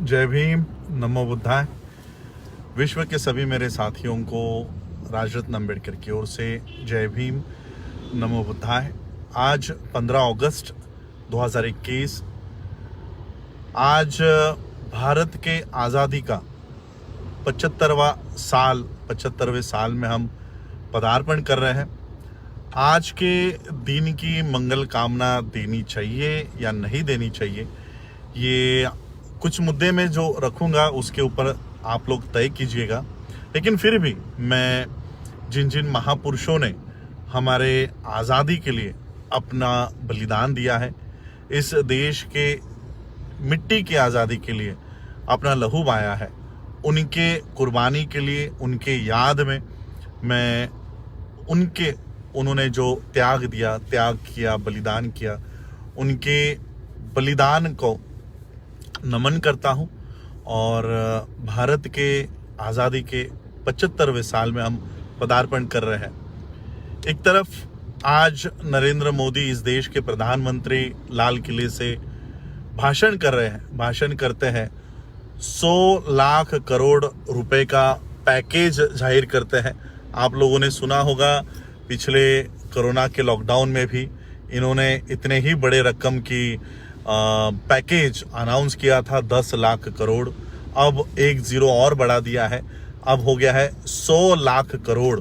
जय भीम, नमो बुद्धाय। विश्व के सभी मेरे साथियों को राजरत्न अम्बेडकर की ओर से जय भीम, नमो बुद्धाय। आज 15 अगस्त 2021, आज भारत के आज़ादी का 75वें साल में हम पदार्पण कर रहे हैं। आज के दिन की मंगल कामना देनी चाहिए या नहीं देनी चाहिए, ये कुछ मुद्दे में जो रखूंगा उसके ऊपर आप लोग तय कीजिएगा। लेकिन फिर भी मैं जिन जिन महापुरुषों ने हमारे आज़ादी के लिए अपना बलिदान दिया है, इस देश के मिट्टी की आज़ादी के लिए अपना लहू बहाया है, उनके कुर्बानी के लिए, उनके याद में मैं उन्होंने जो त्याग किया, बलिदान किया, उनके बलिदान को नमन करता हूं। और भारत के आज़ादी के 75वें साल में हम पदार्पण कर रहे हैं। एक तरफ आज नरेंद्र मोदी इस देश के प्रधानमंत्री लाल किले से भाषण कर रहे हैं, भाषण करते हैं, 100 लाख करोड़ रुपए का पैकेज जाहिर करते हैं। आप लोगों ने सुना होगा, पिछले कोरोना के लॉकडाउन में भी इन्होंने इतने ही बड़े रकम की पैकेज अनाउंस किया था, 10 लाख करोड़। अब एक जीरो और बढ़ा दिया है, अब हो गया है 100 लाख करोड़।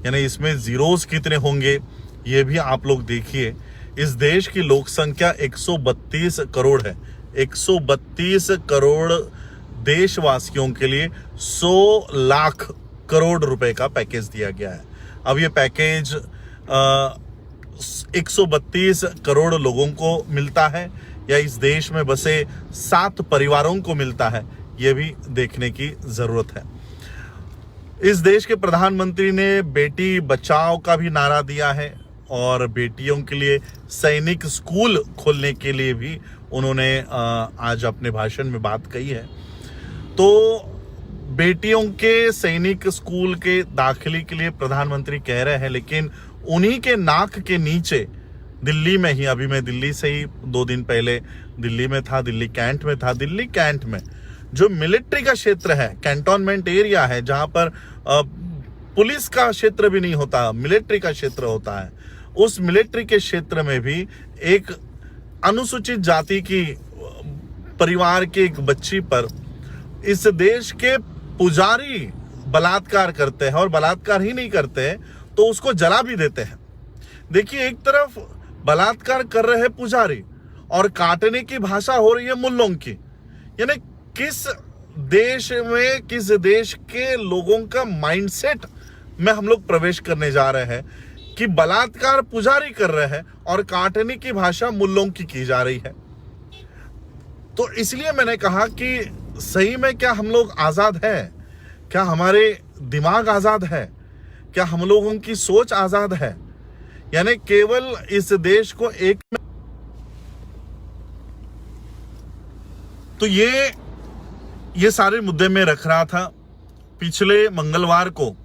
यानी इसमें जीरोस कितने होंगे ये भी आप लोग देखिए। इस देश की लोक संख्या 132 करोड़ है। 132 करोड़ देशवासियों के लिए 100 लाख करोड़ रुपए का पैकेज दिया गया है। अब ये पैकेज 132 करोड़ लोगों को मिलता है या इस देश में बसे 7 परिवारों को मिलता है, यह भी देखने की जरूरत है। इस देश के प्रधानमंत्री ने बेटी बचाओ का भी नारा दिया है और बेटियों के लिए सैनिक स्कूल खोलने के लिए भी उन्होंने आज अपने भाषण में बात कही है। तो बेटियों के सैनिक स्कूल के दाखिले के लिए प्रधानमंत्री कह रहे हैं, लेकिन उन्हीं के नाक के नीचे दिल्ली में ही, अभी मैं दिल्ली से ही 2 दिन पहले दिल्ली में था, दिल्ली कैंट में था। दिल्ली कैंट में जो मिलिट्री का क्षेत्र है, कैंटोनमेंट एरिया है, जहां पर पुलिस का क्षेत्र भी नहीं होता, मिलिट्री का क्षेत्र होता है, उस मिलिट्री के क्षेत्र में भी एक अनुसूचित जाति की परिवार की एक बच्ची पर इस देश के पुजारी बलात्कार करते हैं, और बलात्कार ही नहीं करते हैं तो उसको जला भी देते हैं। देखिए, एक तरफ बलात्कार कर रहे हैं पुजारी और काटने की भाषा हो रही है मुल्लों की। यानी किस देश में, किस देश के लोगों का माइंडसेट में हम लोग प्रवेश करने जा रहे हैं कि बलात्कार पुजारी कर रहे हैं और काटने की भाषा मुल्लों की जा रही है। तो इसलिए मैंने कहा कि सही में क्या हम लोग आजाद हैं? क्या हमारे दिमाग आजाद है? क्या हम लोगों की सोच आजाद है? यानी केवल इस देश को एक में। तो ये सारे मुद्दे में रख रहा था। पिछले मंगलवार को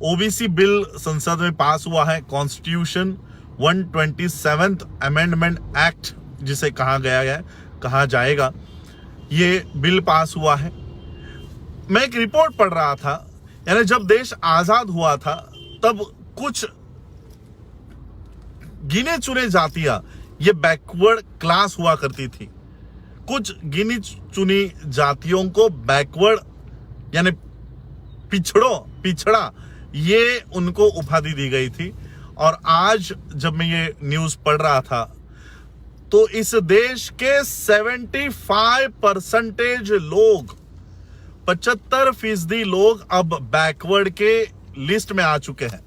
ओबीसी बिल संसद में पास हुआ है, कॉन्स्टिट्यूशन 127th अमेंडमेंट एक्ट जिसे कहा जाएगा, ये बिल पास हुआ है। मैं एक रिपोर्ट पढ़ रहा था, यानी जब देश आजाद हुआ था तब कुछ गिने चुने जातियां, ये बैकवर्ड क्लास हुआ करती थी। कुछ गिनी चुनी जातियों को बैकवर्ड यानी पिछड़ा ये उनको उपाधि दी गई थी। और आज जब मैं ये न्यूज पढ़ रहा था तो इस देश के 75% लोग, 75% लोग अब बैकवर्ड के लिस्ट में आ चुके हैं।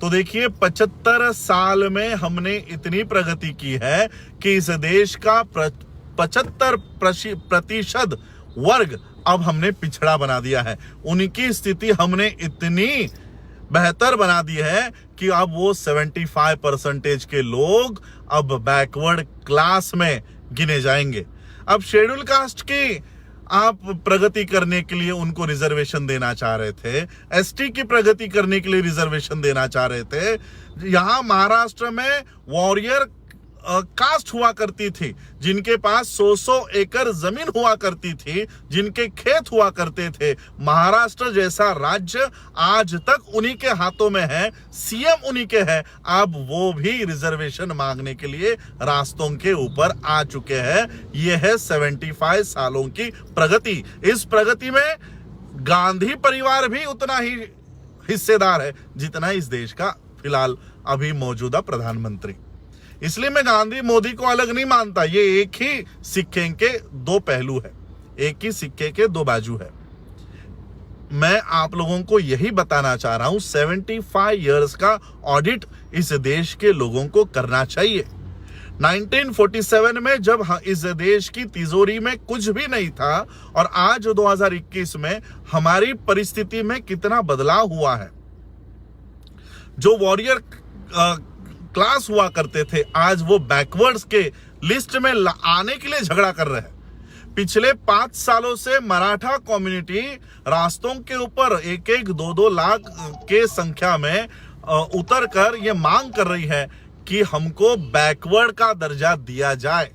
तो देखिए, 75 साल में हमने इतनी प्रगति की है कि इस देश का 75% वर्ग अब हमने पिछड़ा बना दिया है। उनकी स्थिति हमने इतनी बेहतर बना दी है कि अब वो 75% के लोग अब बैकवर्ड क्लास में गिने जाएंगे। अब शेड्यूल कास्ट की आप प्रगति करने के लिए उनको रिजर्वेशन देना चाह रहे थे, एसटी की प्रगति करने के लिए रिजर्वेशन देना चाह रहे थे। यहां महाराष्ट्र में वॉरियर कास्ट हुआ करती थी, जिनके पास 100 एकड़ जमीन हुआ करती थी, जिनके खेत हुआ करते थे, महाराष्ट्र जैसा राज्य आज तक उन्हीं के हाथों में है, सीएम उन्हीं के हैं। अब वो भी रिजर्वेशन मांगने के लिए रास्तों के ऊपर आ चुके हैं। यह है 75 सालों की प्रगति। इस प्रगति में गांधी परिवार भी उतना ही हिस्सेदार है जितना इस देश का फिलहाल अभी मौजूदा प्रधानमंत्री। इसलिए मैं गांधी मोदी को अलग नहीं मानता। ये एक ही सिक्के के दो पहलू है, एक ही सिक्के के दो बाजू है। मैं आप लोगों को यही बताना चाह रहा हूं, 75 इयर्स का ऑडिट इस देश के लोगों को करना चाहिए। 1947 में जब इस देश की तिजोरी में कुछ भी नहीं था और आज 2021 में हमारी परिस्थिति में कितना बदलाव हुआ है। जो वॉरियर क्लास हुआ करते थे, आज वो बैकवर्ड्स के लिस्ट में आने के लिए झगड़ा कर रहे हैं। पिछले 5 सालों से मराठा कम्युनिटी रास्तों के ऊपर 1-2 लाख के संख्या में उतर कर ये मांग कर रही है कि हमको बैकवर्ड का दर्जा दिया जाए।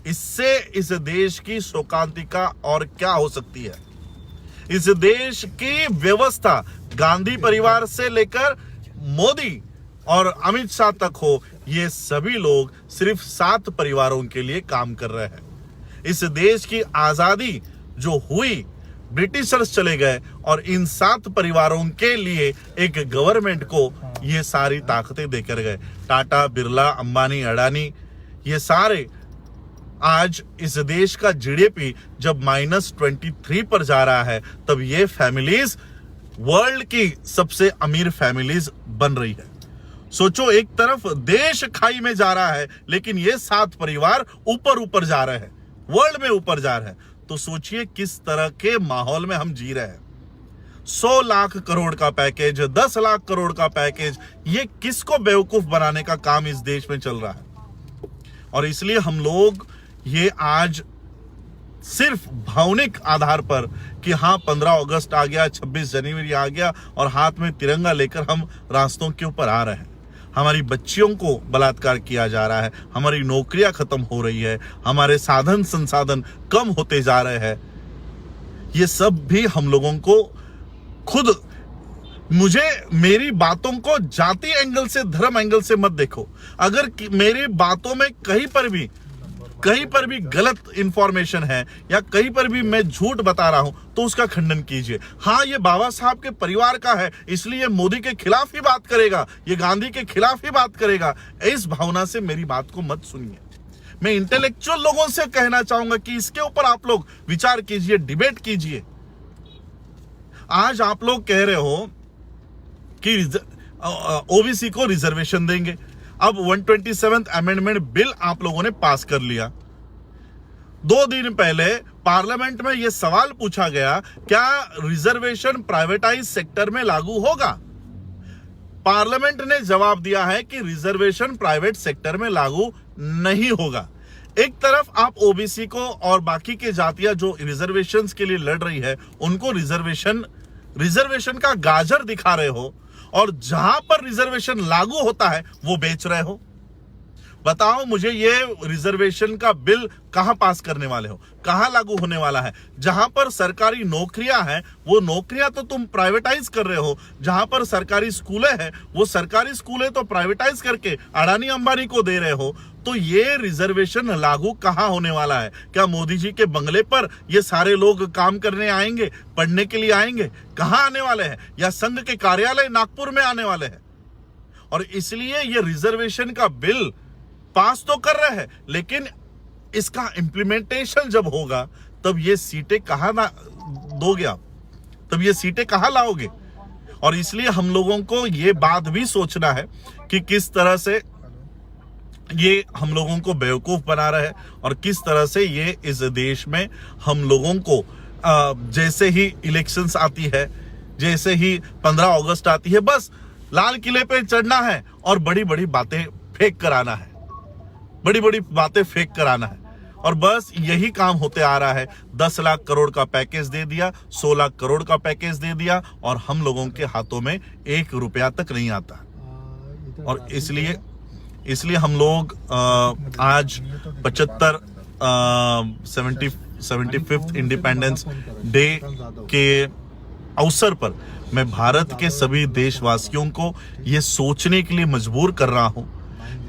इससे इस देश की शोकांतिका और क्या हो सकती है। इस देश की व्यवस्था गांधी परिवार से लेकर मोदी और अमित शाह तक हो, ये सभी लोग सिर्फ 7 परिवारों के लिए काम कर रहे हैं। इस देश की आजादी जो हुई, ब्रिटिशर्स चले गए और इन 7 परिवारों के लिए एक गवर्नमेंट को ये सारी ताकतें देकर गए। टाटा, बिरला, अंबानी, अडानी, ये सारे आज इस देश का जीडीपी जब -23 पर जा रहा है, तब ये फैमिलीज वर्ल्ड की सबसे अमीर फैमिलीज बन रही है। सोचो, एक तरफ देश खाई में जा रहा है, लेकिन ये 7 परिवार ऊपर जा रहे हैं, वर्ल्ड में ऊपर जा रहे हैं। तो सोचिए किस तरह के माहौल में हम जी रहे हैं। 100 लाख करोड़ का पैकेज, 10 लाख करोड़ का पैकेज, ये किसको बेवकूफ बनाने का काम इस देश में चल रहा है। और इसलिए हम लोग ये आज सिर्फ भावनिक आधार पर कि हाँ 15 अगस्त आ गया, 26 जनवरी आ गया और हाथ में तिरंगा लेकर हम रास्तों के ऊपर आ रहे हैं। हमारी बच्चियों को बलात्कार किया जा रहा है, हमारी नौकरियां खत्म हो रही है, हमारे साधन संसाधन कम होते जा रहे हैं। ये सब भी हम लोगों को खुद, मेरी बातों को जाति एंगल से, धर्म एंगल से मत देखो। अगर मेरी बातों में कहीं पर भी गलत इंफॉर्मेशन है या कहीं पर भी मैं झूठ बता रहा हूं तो उसका खंडन कीजिए। हाँ, ये बाबा साहब के परिवार का है, इसलिए मोदी के खिलाफ ही बात करेगा, ये गांधी के खिलाफ ही बात करेगा, इस भावना से मेरी बात को मत सुनिए। मैं इंटेलेक्चुअल लोगों से कहना चाहूंगा कि इसके ऊपर आप लोग विचार कीजिए, डिबेट कीजिए। आज आप लोग कह रहे हो कि ओबीसी को रिजर्वेशन देंगे। अब 127th अमेंडमेंट बिल आप लोगों ने पास कर लिया। 2 दिन पहले पार्लियामेंट में यह सवाल पूछा गया, क्या रिजर्वेशन प्राइवेटाइज सेक्टर में लागू होगा। पार्लियामेंट ने जवाब दिया है कि रिजर्वेशन प्राइवेट सेक्टर में लागू नहीं होगा। एक तरफ आप ओबीसी को और बाकी के जातियां जो रिजर्वेशंस के लिए लड़ रही है, उनको रिजर्वेशन का गाजर दिखा रहे हो, और जहां पर रिजर्वेशन लागू होता है वो बेच रहे हो। बताओ मुझे, ये रिजर्वेशन का बिल कहां पास करने वाले हो, कहां लागू होने वाला है। जहां पर सरकारी नौकरियां हैं वो नौकरियां तो तुम प्राइवेटाइज कर रहे हो, जहां पर सरकारी स्कूलें हैं वो सरकारी स्कूलें तो प्राइवेटाइज करके अडानी अंबानी को दे रहे हो। तो ये रिजर्वेशन लागू कहां होने वाला है। क्या मोदी जी के बंगले पर ये सारे लोग काम करने आएंगे, पढ़ने के लिए आएंगे, कहां आने वाले हैं, या संघ के कार्यालय नागपुर में आने वाले हैं। और इसलिए ये रिजर्वेशन का बिल पास तो कर रहे हैं, लेकिन इसका इंप्लीमेंटेशन जब होगा तब ये सीटें कहां दोगे आप, तब ये सीटें कहां लाओगे। और इसलिए हम लोगों को ये बात भी सोचना है कि किस तरह से ये हम लोगों को बेवकूफ बना रहे हैं और किस तरह से ये इस देश में हम लोगों को जैसे ही इलेक्शंस आती है, जैसे ही 15 अगस्त आती है, बस लाल किले पे चढ़ना है और बड़ी बड़ी बातें फेंक कर आना है, बड़ी बड़ी बातें फेंक कर आना है। और बस यही काम होते आ रहा है। 10 लाख करोड़ का पैकेज दे दिया, 16 लाख करोड़ का पैकेज दे दिया, और हम लोगों के हाथों में 1 रुपया तक नहीं आता। और इसलिए हम लोग आज 75th इंडिपेंडेंस डे के अवसर पर मैं भारत के सभी देशवासियों को ये सोचने के लिए मजबूर कर रहा हूं,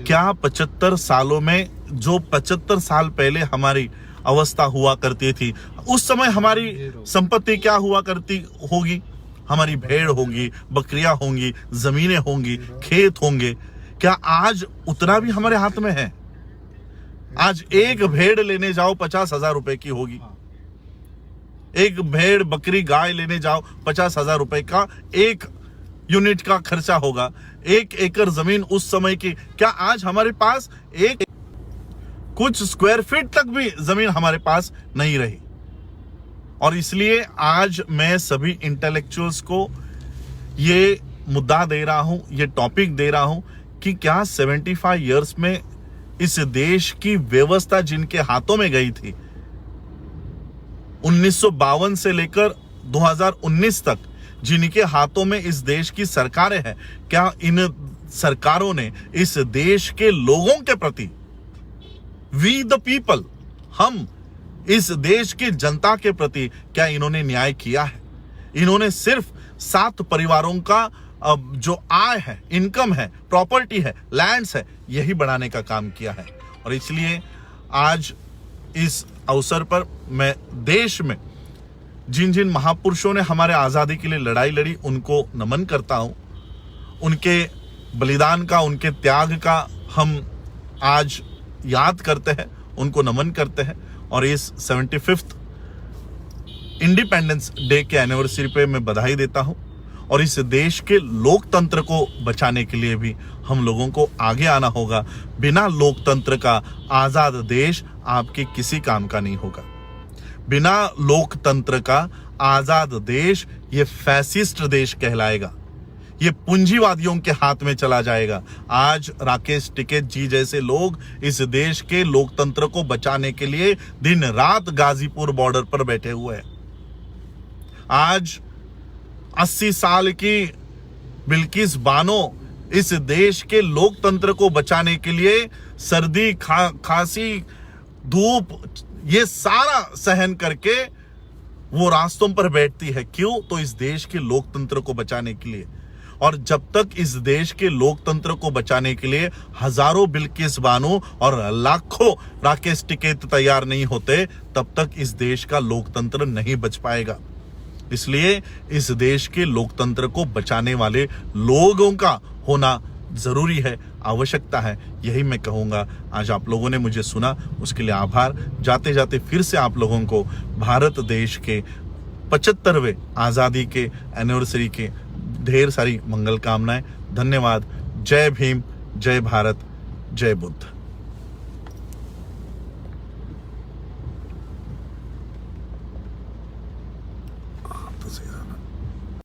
क्या 75 सालों में जो 75 साल पहले हमारी अवस्था हुआ करती थी, उस समय हमारी संपत्ति क्या हुआ करती होगी? हमारी भेड़ होगी, बकरियां होंगी, जमीनें होंगी, खेत होंगे। क्या आज उतना भी हमारे हाथ में है? आज एक भेड़ लेने जाओ 50,000 रुपए की होगी, एक भेड़ बकरी गाय लेने जाओ 50,000 रुपए का एक यूनिट का खर्चा होगा। 1 एकड़ जमीन उस समय की, क्या आज हमारे पास एक कुछ स्क्वायर फीट तक भी जमीन हमारे पास नहीं रही? और इसलिए आज मैं सभी इंटेलेक्चुअल्स को ये मुद्दा दे रहा हूं, ये टॉपिक दे रहा हूं कि क्या 75 इयर्स में इस देश की व्यवस्था जिनके हाथों में गई थी, 1952 से लेकर 2019 तक जिनके हाथों में इस देश की सरकारें हैं, क्या इन सरकारों ने इस देश के लोगों के प्रति, वी द पीपल, हम इस देश की जनता के प्रति क्या इन्होंने न्याय किया है? इन्होंने सिर्फ 7 परिवारों का जो आय है, इनकम है, प्रॉपर्टी है, लैंड्स है, यही बढ़ाने का काम किया है। और इसलिए आज इस अवसर पर मैं देश में जिन जिन महापुरुषों ने हमारे आजादी के लिए लड़ाई लड़ी, उनको नमन करता हूं। उनके बलिदान का, उनके त्याग का हम आज याद करते हैं, उनको नमन करते हैं। और इस 75th इंडिपेंडेंस डे के एनिवर्सरी पे मैं बधाई देता हूं। और इस देश के लोकतंत्र को बचाने के लिए भी हम लोगों को आगे आना होगा। बिना लोकतंत्र का आजाद देश आपके किसी काम का नहीं होगा। बिना लोकतंत्र का आजाद देश ये फैसिस्ट देश कहलाएगा, ये पूंजीवादियों के हाथ में चला जाएगा। आज राकेश टिकैत जी जैसे लोग इस देश के लोकतंत्र को बचाने के लिए दिन रात गाजीपुर बॉर्डर पर बैठे हुए हैं। आज 80 साल की बिल्किस बानो इस देश के लोकतंत्र को बचाने के लिए सर्दी, खांसी, धूप, ये सारा सहन करके वो रास्तों पर बैठती है। क्यों? तो इस देश के लोकतंत्र को बचाने के लिए। और जब तक इस देश के लोकतंत्र को बचाने के लिए हजारों बिल्किस बानो और लाखों राकेश टिकैत तैयार नहीं होते, तब तक इस देश का लोकतंत्र नहीं बच पाएगा। इसलिए इस देश के लोकतंत्र को बचाने वाले लोगों का होना जरूरी है, आवश्यकता है। यही मैं कहूंगा। आज आप लोगों ने मुझे सुना, उसके लिए आभार। जाते जाते फिर से आप लोगों को भारत देश के 75वें आजादी के एनिवर्सरी के ढेर सारी मंगल कामनाएं। धन्यवाद। जय भीम, जय भारत, जय बुद्ध।